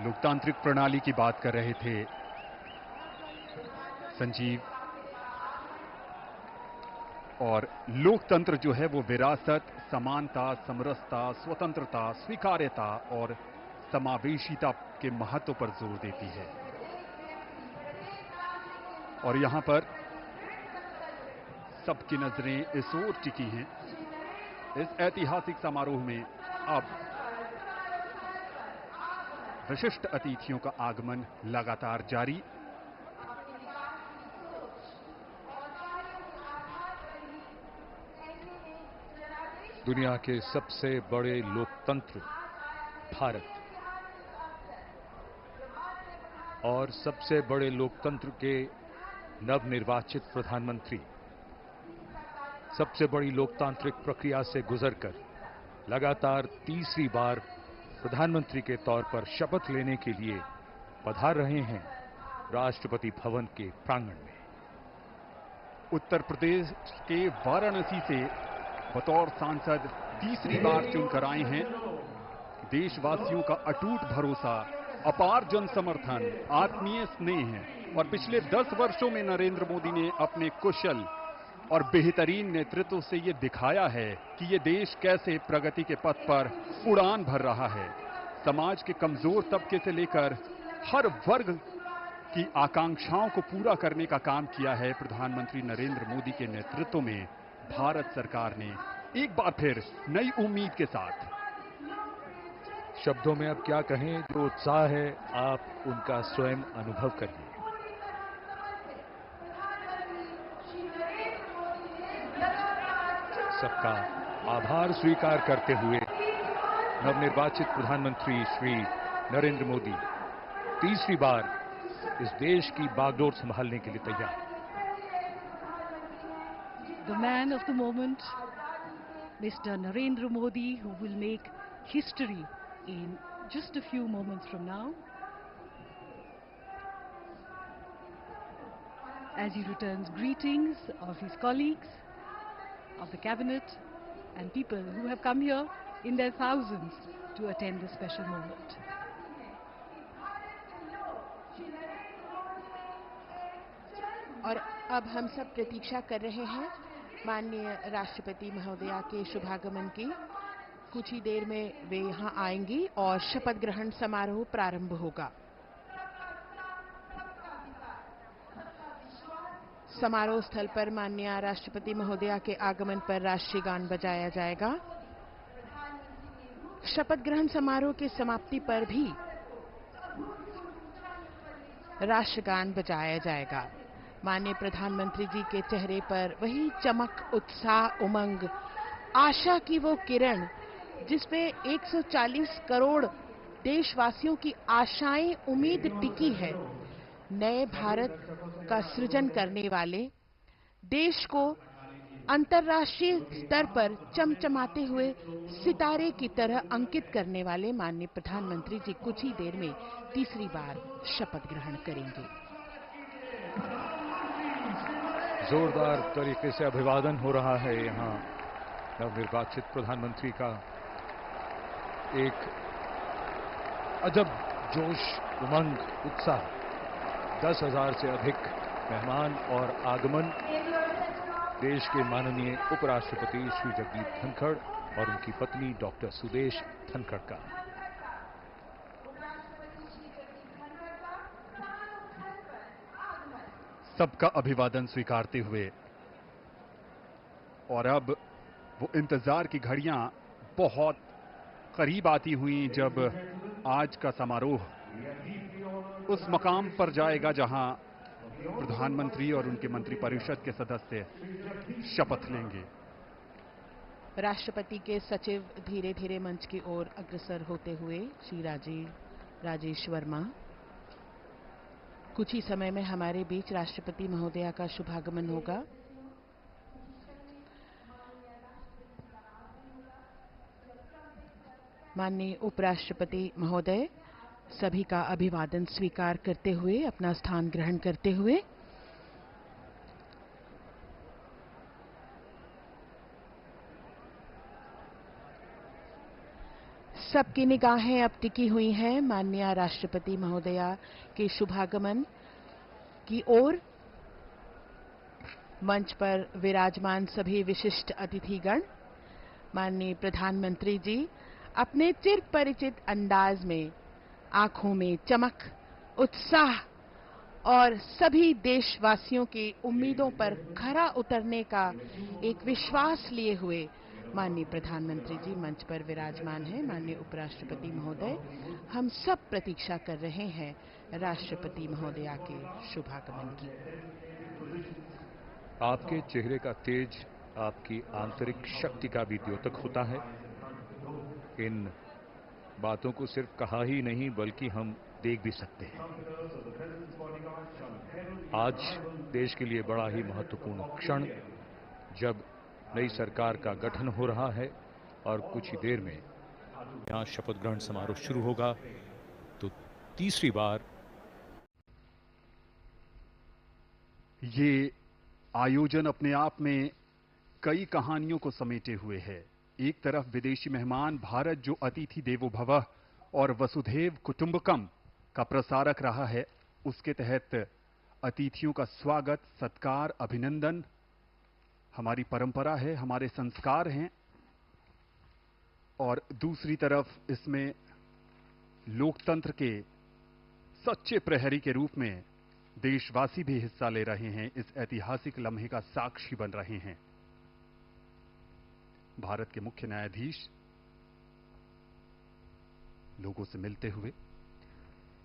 लोकतांत्रिक प्रणाली की बात कर रहे थे संजीव। और लोकतंत्र जो है वो विरासत, समानता, समरसता, स्वतंत्रता, स्वीकार्यता और समावेशिता के महत्व पर जोर देती है। और यहां पर सबकी नजरें इस ओर टिकी हैं। इस ऐतिहासिक समारोह में अब विशिष्ट अतिथियों का आगमन लगातार जारी। दुनिया के सबसे बड़े लोकतंत्र भारत और सबसे बड़े लोकतंत्र के नवनिर्वाचित प्रधानमंत्री सबसे बड़ी लोकतांत्रिक प्रक्रिया से गुजरकर लगातार तीसरी बार प्रधानमंत्री के तौर पर शपथ लेने के लिए पधार रहे हैं राष्ट्रपति भवन के प्रांगण में। उत्तर प्रदेश के वाराणसी से बतौर सांसद तीसरी बार चुनकर आए हैं। देशवासियों का अटूट भरोसा, अपार जन समर्थन, आत्मीय स्नेह है और पिछले 10 वर्षों में नरेंद्र मोदी ने अपने कुशल और बेहतरीन नेतृत्व से ये दिखाया है कि ये देश कैसे प्रगति के पथ पर उड़ान भर रहा है। समाज के कमजोर तबके से लेकर हर वर्ग की आकांक्षाओं को पूरा करने का काम किया है प्रधानमंत्री नरेंद्र मोदी के नेतृत्व में भारत सरकार ने, एक बार फिर नई उम्मीद के साथ। शब्दों में अब क्या कहें, जो उत्साह है आप उनका स्वयं अनुभव करिए। सबका आभार स्वीकार करते हुए नवनिर्वाचित प्रधानमंत्री श्री नरेंद्र मोदी तीसरी बार इस देश की बागडोर संभालने के लिए तैयार। The man of the moment, Mr. Narendra Modi, who will make history in just a few moments from now, as he returns greetings of his colleagues, of the cabinet, and people who have come here in their thousands to attend this special moment. और अब हम सब प्रतीक्षा कर रहे हैं माननीय राष्ट्रपति महोदया के शुभागमन की। कुछ ही देर में वे यहां आएंगी और शपथ ग्रहण समारोह प्रारंभ होगा। समारोह स्थल पर माननीय राष्ट्रपति महोदया के आगमन पर राष्ट्रीय गान बजाया जाएगा। शपथ ग्रहण समारोह की समाप्ति पर भी राष्ट्रगान बजाया जाएगा। माननीय प्रधानमंत्री जी के चेहरे पर वही चमक, उत्साह, उमंग, आशा की वो किरण जिसपे 140 करोड़ देशवासियों की आशाएं, उम्मीद टिकी है। नए भारत का सृजन करने वाले, देश को अंतर्राष्ट्रीय स्तर पर चमचमाते हुए सितारे की तरह अंकित करने वाले माननीय प्रधानमंत्री जी कुछ ही देर में तीसरी बार शपथ ग्रहण करेंगे। जोरदार तरीके से अभिवादन हो रहा है यहां नवनिर्वाचित प्रधानमंत्री का। एक अजब जोश, उमंग, उत्साह, 10,000 से अधिक मेहमान और आगमन देश के माननीय उपराष्ट्रपति श्री जगदीप धनखड़ और उनकी पत्नी डॉक्टर सुदेश धनखड़ का। सबका अभिवादन स्वीकारते हुए और अब वो इंतजार की घड़ियां बहुत करीब आती हुई जब आज का समारोह उस मकाम पर जाएगा जहां प्रधानमंत्री और उनके मंत्रिपरिषद के सदस्य शपथ लेंगे। राष्ट्रपति के सचिव धीरे धीरे मंच की ओर अग्रसर होते हुए श्री राजेश वर्मा। कुछ ही समय में हमारे बीच राष्ट्रपति महोदया का शुभागमन होगा। माननीय उपराष्ट्रपति महोदय सभी का अभिवादन स्वीकार करते हुए अपना स्थान ग्रहण करते हुए सबकी निगाहें अब टिकी हुई हैं माननीय राष्ट्रपति महोदया के शुभागमन की ओर। मंच पर विराजमान सभी विशिष्ट अतिथिगण, माननीय प्रधानमंत्री जी अपने चिर परिचित अंदाज में आंखों में चमक, उत्साह और सभी देशवासियों की उम्मीदों पर खरा उतरने का एक विश्वास लिए हुए माननीय प्रधानमंत्री जी मंच पर विराजमान हैं। माननीय उपराष्ट्रपति महोदय, हम सब प्रतीक्षा कर रहे हैं राष्ट्रपति महोदया के शुभागमन की। आपके चेहरे का तेज आपकी आंतरिक शक्ति का भी द्योतक होता है। इन बातों को सिर्फ कहा ही नहीं बल्कि हम देख भी सकते हैं। आज देश के लिए बड़ा ही महत्वपूर्ण क्षण, जब नई सरकार का गठन हो रहा है और कुछ ही देर में यहां शपथ ग्रहण समारोह शुरू होगा। तो तीसरी बार ये आयोजन अपने आप में कई कहानियों को समेटे हुए है। एक तरफ विदेशी मेहमान भारत जो अतिथि देवो भवः और वसुधैव कुटुंबकम का प्रसारक रहा है, उसके तहत अतिथियों का स्वागत, सत्कार, अभिनंदन हमारी परंपरा है, हमारे संस्कार हैं। और दूसरी तरफ इसमें लोकतंत्र के सच्चे प्रहरी के रूप में देशवासी भी हिस्सा ले रहे हैं, इस ऐतिहासिक लम्हे का साक्षी बन रहे हैं। भारत के मुख्य न्यायाधीश लोगों से मिलते हुए।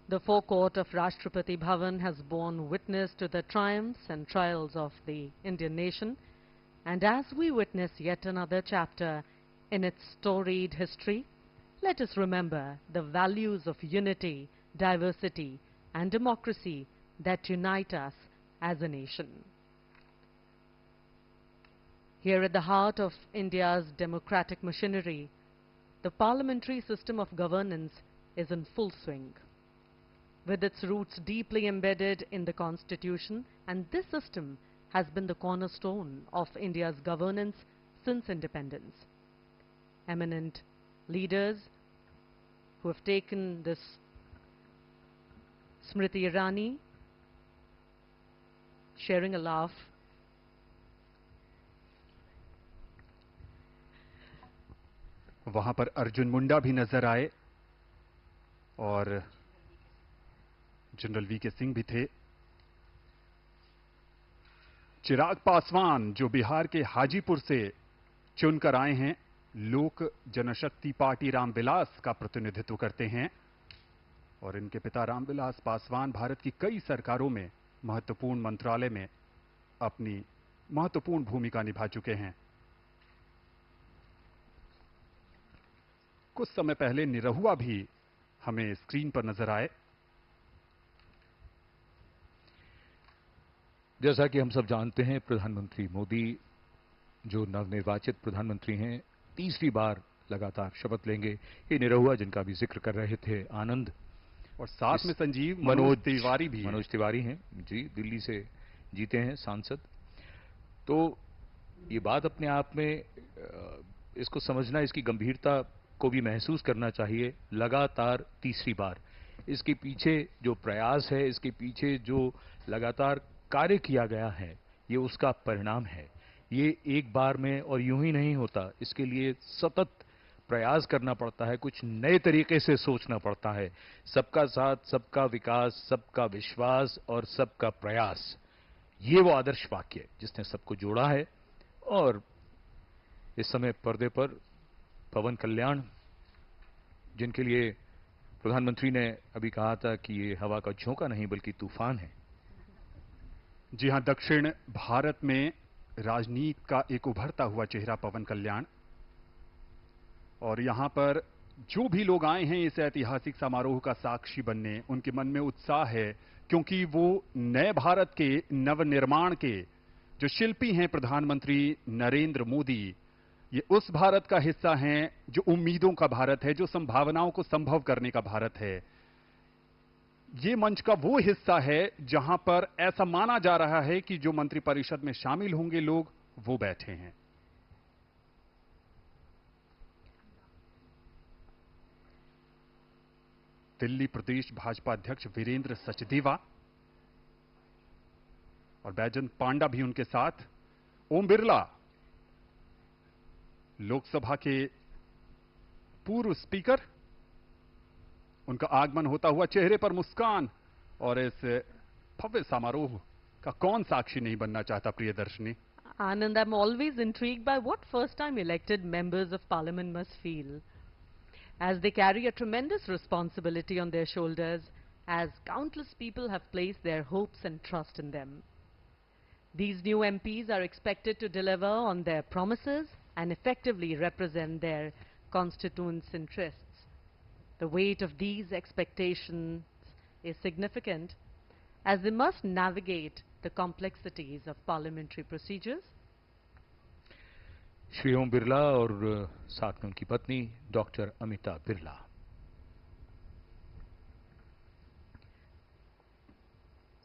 The forecourt of Rashtrapati Bhavan has borne witness to the triumphs and trials of the Indian nation, and as we witness yet another chapter in its storied history, let us remember the values of unity, diversity, and democracy that unite us as a nation. Here at the heart of India's democratic machinery, the parliamentary system of governance is in full swing. With its roots deeply embedded in the Constitution, and this system has been the cornerstone of India's governance since independence. Eminent leaders who have taken this Smriti Irani sharing a laugh. वहां पर अर्जुन मुंडा भी नजर आए और general VK Singh भी थे। चिराग पासवान जो बिहार के हाजीपुर से चुनकर आए हैं, लोक जनशक्ति पार्टी रामविलास का प्रतिनिधित्व करते हैं और इनके पिता रामविलास पासवान भारत की कई सरकारों में महत्वपूर्ण मंत्रालय में अपनी महत्वपूर्ण भूमिका निभा चुके हैं। कुछ समय पहले निरहुआ भी हमें स्क्रीन पर नजर आए। जैसा कि हम सब जानते हैं, प्रधानमंत्री मोदी जो नवनिर्वाचित प्रधानमंत्री हैं, तीसरी बार लगातार शपथ लेंगे। ये निरहुआ जिनका भी जिक्र कर रहे थे, आनंद, और साथ में संजीव मनोज तिवारी भी, मनोज तिवारी हैं जी, दिल्ली से जीते हैं सांसद। तो ये बात अपने आप में इसको समझना, इसकी गंभीरता को भी महसूस करना चाहिए। लगातार तीसरी बार इसके पीछे जो प्रयास है, इसके पीछे जो लगातार कार्य किया गया है, ये उसका परिणाम है। ये एक बार में और यूं ही नहीं होता, इसके लिए सतत प्रयास करना पड़ता है, कुछ नए तरीके से सोचना पड़ता है। सबका साथ, सबका विकास, सबका विश्वास और सबका प्रयास, ये वो आदर्श वाक्य जिसने सबको जोड़ा है। और इस समय पर्दे पर पवन कल्याण, जिनके लिए प्रधानमंत्री ने अभी कहा था कि ये हवा का झोंका नहीं बल्कि तूफान है। जी हां, दक्षिण भारत में राजनीति का एक उभरता हुआ चेहरा पवन कल्याण। और यहां पर जो भी लोग आए हैं इस ऐतिहासिक समारोह का साक्षी बनने, उनके मन में उत्साह है, क्योंकि वो नए भारत के नवनिर्माण के जो शिल्पी हैं प्रधानमंत्री नरेंद्र मोदी, ये उस भारत का हिस्सा हैं जो उम्मीदों का भारत है, जो संभावनाओं को संभव करने का भारत है। ये मंच का वो हिस्सा है जहां पर ऐसा माना जा रहा है कि जो मंत्रिपरिषद में शामिल होंगे लोग, वो बैठे हैं। दिल्ली प्रदेश भाजपा अध्यक्ष वीरेंद्र सचदेवा और बैजंत पांडा भी उनके साथ। ओम बिरला, लोकसभा के पूर्व स्पीकर, उनका आगमन होता हुआ, चेहरे पर मुस्कान, और इस भव्य समारोह का कौन साक्षी नहीं बनना चाहता Priyadarshini. Anand, I'm always intrigued by what first-time elected members of parliament must feel as they carry a tremendous responsibility on their shoulders, as countless people have placed their hopes and trust in them. These new MPs are expected to deliver on their promises and effectively represent their constituents' interests. The weight of these expectations is significant as they must navigate the complexities of parliamentary procedures. Shri Om Birla और साथ में उनकी पत्नी doctor Amita Birla.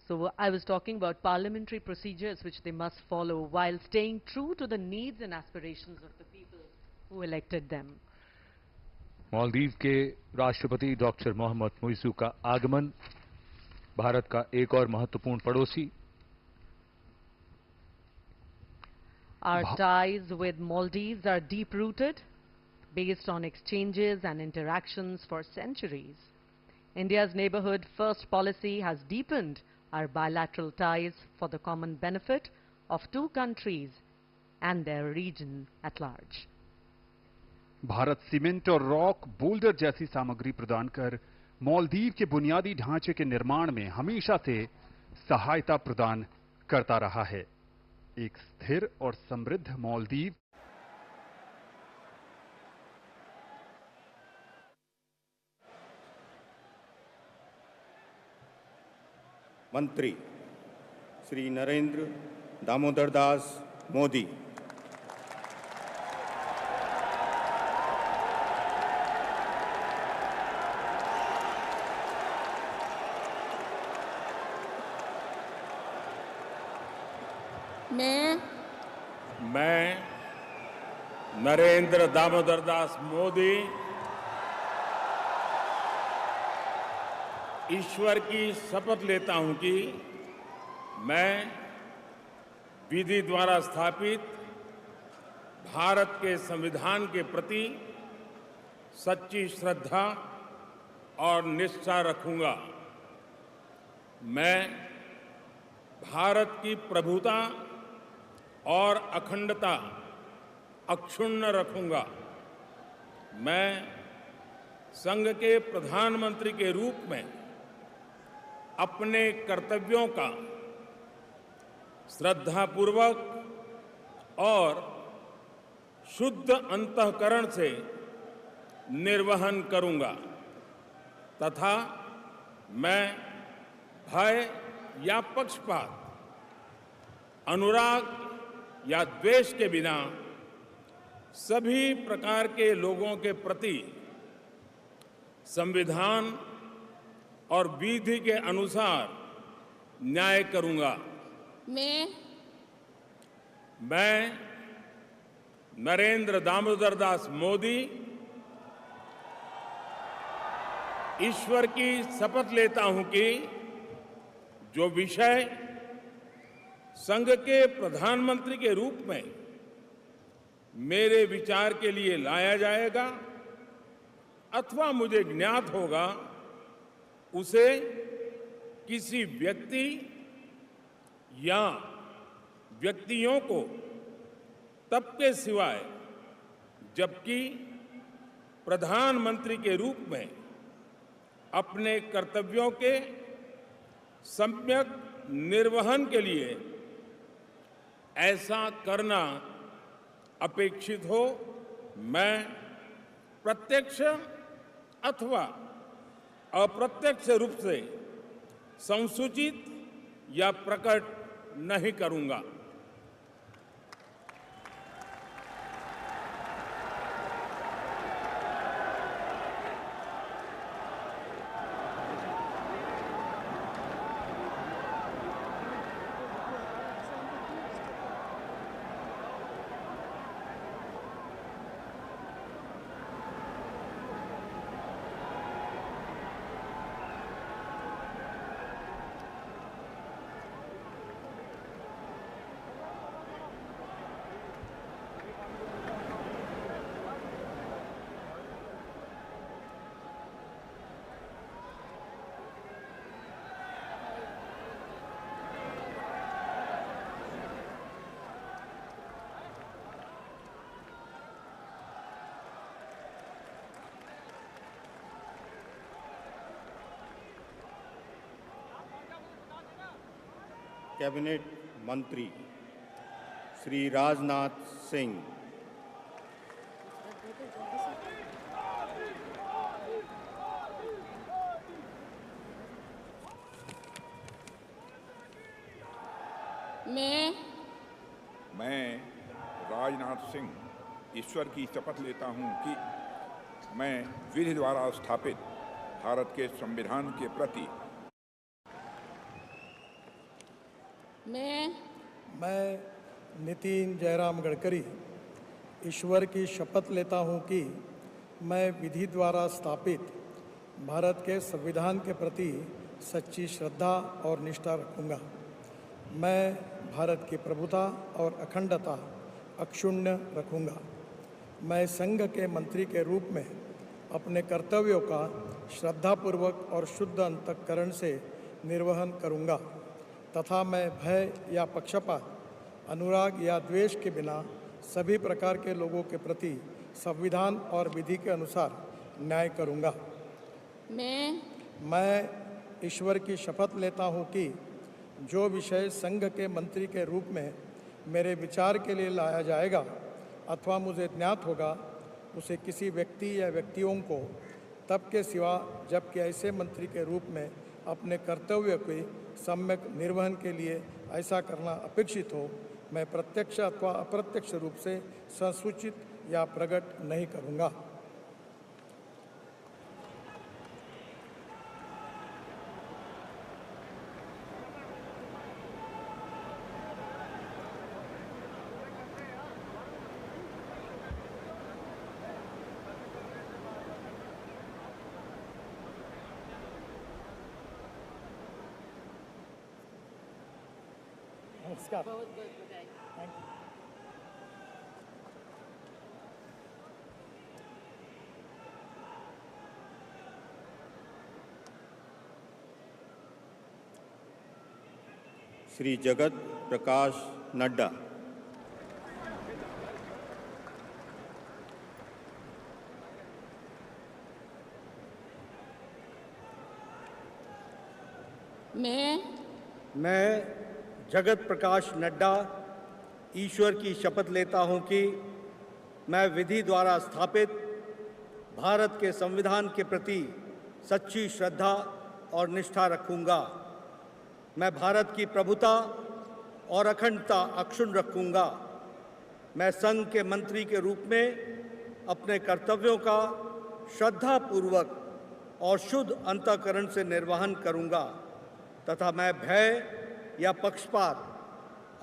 So I was talking about parliamentary procedures which they must follow while staying true to the needs and aspirations of the people who elected them. Maldives के राष्ट्रपति doctor Mohammad Muizzu का आगमन, भारत का एक और महत्वपूर्ण पड़ोसी। Our ties with Maldives are deep-rooted, based on exchanges and interactions for centuries. India's neighborhood first policy has deepened our bilateral ties for the common benefit of two countries and their region at large. Bharat cement और rock boulder जैसी सामग्री प्रदान कर मालदीव के बुनियादी ढांचे के निर्माण में हमेशा से सहायता प्रदान करता रहा है। एक स्थिर और समृद्ध मालदीव मंत्री श्री नरेंद्र दामोदर दास मोदी, मैं नरेंद्र दामोदर दास मोदी ईश्वर की शपथ लेता हूं कि मैं विधि द्वारा स्थापित भारत के संविधान के प्रति सच्ची श्रद्धा और निष्ठा रखूंगा। मैं भारत की प्रभुता और अखंडता अक्षुण्ण रखूंगा। मैं संघ के प्रधानमंत्री के रूप में अपने कर्तव्यों का श्रद्धापूर्वक और शुद्ध अंतःकरण से निर्वहन करूंगा तथा मैं भय या पक्षपात, अनुराग या द्वेष के बिना सभी प्रकार के लोगों के प्रति संविधान और विधि के अनुसार न्याय करूंगा। मैं नरेंद्र दामोदर दास मोदी ईश्वर की शपथ लेता हूं कि जो विषय संघ के प्रधानमंत्री के रूप में मेरे विचार के लिए लाया जाएगा अथवा मुझे ज्ञात होगा, उसे किसी व्यक्ति या व्यक्तियों को तब के सिवाय जबकि प्रधानमंत्री के रूप में अपने कर्तव्यों के सम्यक निर्वहन के लिए ऐसा करना अपेक्षित हो, मैं प्रत्यक्ष अथवा अप्रत्यक्ष रूप से संसूचित या प्रकट नहीं करूंगा। कैबिनेट मंत्री श्री राजनाथ सिंह, मैं राजनाथ सिंह ईश्वर की शपथ लेता हूं कि मैं विधि द्वारा स्थापित भारत के संविधान के प्रति मैं नितिन जयराम गडकरी ईश्वर की शपथ लेता हूं कि मैं विधि द्वारा स्थापित भारत के संविधान के प्रति सच्ची श्रद्धा और निष्ठा रखूंगा। मैं भारत की प्रभुता और अखंडता अक्षुण्ण रखूंगा। मैं संघ के मंत्री के रूप में अपने कर्तव्यों का श्रद्धापूर्वक और शुद्ध अंतःकरण से निर्वहन करूंगा तथा मैं भय या पक्षपात, अनुराग या द्वेष के बिना सभी प्रकार के लोगों के प्रति संविधान और विधि के अनुसार न्याय करूंगा। मैं ईश्वर की शपथ लेता हूं कि जो विषय संघ के मंत्री के रूप में मेरे विचार के लिए लाया जाएगा अथवा मुझे ज्ञात होगा, उसे किसी व्यक्ति या व्यक्तियों को तब के सिवा जबकि ऐसे मंत्री के रूप में अपने कर्तव्य के सम्यक निर्वहन के लिए ऐसा करना अपेक्षित हो, मैं प्रत्यक्ष अथवा अप्रत्यक्ष रूप से संसूचित या प्रकट नहीं करूँगा। नमस्कार। बहुत बहुत बधाई। Thank you. श्री जगत प्रकाश नड्डा। मैं जगत प्रकाश नड्डा ईश्वर की शपथ लेता हूं कि मैं विधि द्वारा स्थापित भारत के संविधान के प्रति सच्ची श्रद्धा और निष्ठा रखूंगा। मैं भारत की प्रभुता और अखंडता अक्षुण्ण रखूंगा। मैं संघ के मंत्री के रूप में अपने कर्तव्यों का श्रद्धापूर्वक और शुद्ध अंतःकरण से निर्वहन करूंगा तथा मैं भय या पक्षपात,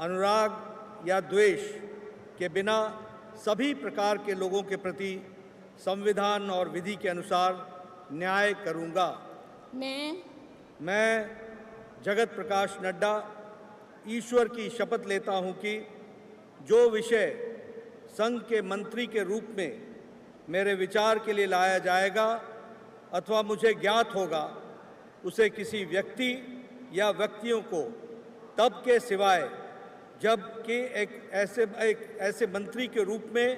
अनुराग या द्वेष के बिना सभी प्रकार के लोगों के प्रति संविधान और विधि के अनुसार न्याय करूंगा। मैं जगत प्रकाश नड्डा ईश्वर की शपथ लेता हूं कि जो विषय संघ के मंत्री के रूप में मेरे विचार के लिए लाया जाएगा अथवा मुझे ज्ञात होगा, उसे किसी व्यक्ति या व्यक्तियों को तब के सिवाय जबकि एक ऐसे मंत्री के रूप में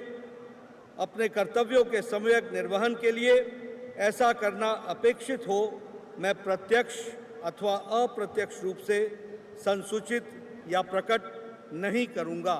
अपने कर्तव्यों के सम्यक निर्वहन के लिए ऐसा करना अपेक्षित हो, मैं प्रत्यक्ष अथवा अप्रत्यक्ष रूप से संसूचित या प्रकट नहीं करूंगा।